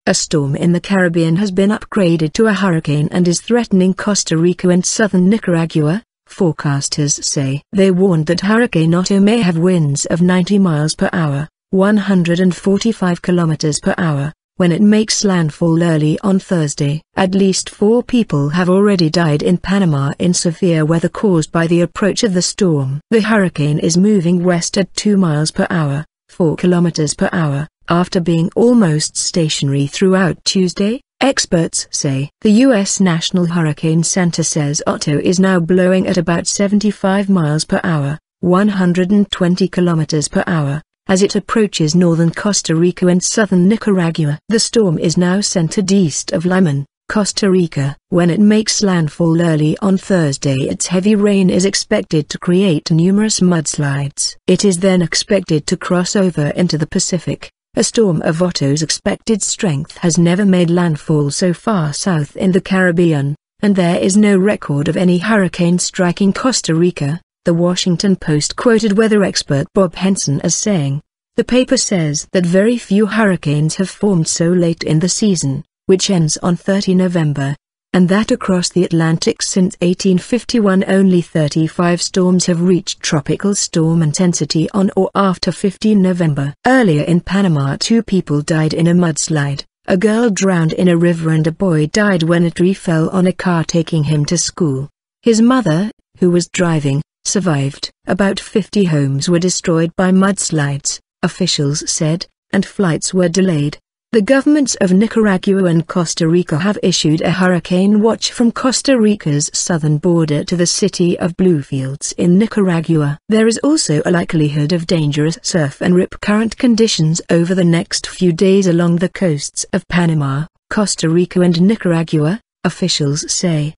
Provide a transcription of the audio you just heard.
A storm in the Caribbean has been upgraded to a hurricane and is threatening Costa Rica and southern Nicaragua, forecasters say. They warned that Hurricane Otto may have winds of 90 miles per hour, 145 kilometers per hour, when it makes landfall early on Thursday. At least 4 people have already died in Panama in severe weather caused by the approach of the storm. The hurricane is moving west at 2 miles per hour, 4 kilometers per hour, after being almost stationary throughout Tuesday, experts say. The U.S. National Hurricane Center says Otto is now blowing at about 75 miles per hour, 120 kilometers per hour, as it approaches northern Costa Rica and southern Nicaragua. The storm is now centered east of Limon, Costa Rica. When it makes landfall early on Thursday, its heavy rain is expected to create numerous mudslides. It is then expected to cross over into the Pacific. A storm of Otto's expected strength has never made landfall so far south in the Caribbean, and there is no record of any hurricane striking Costa Rica, the Washington Post quoted weather expert Bob Henson as saying. The paper says that very few hurricanes have formed so late in the season, which ends on 30 November, and that across the Atlantic since 1851 only 35 storms have reached tropical storm intensity on or after 15 November. Earlier in Panama, 2 people died in a mudslide. A girl drowned in a river and a boy died when a tree fell on a car taking him to school. His mother, who was driving, survived. About 50 homes were destroyed by mudslides, officials said, and flights were delayed. The governments of Nicaragua and Costa Rica have issued a hurricane watch from Costa Rica's southern border to the city of Bluefields in Nicaragua. There is also a likelihood of dangerous surf and rip current conditions over the next few days along the coasts of Panama, Costa Rica and Nicaragua, officials say.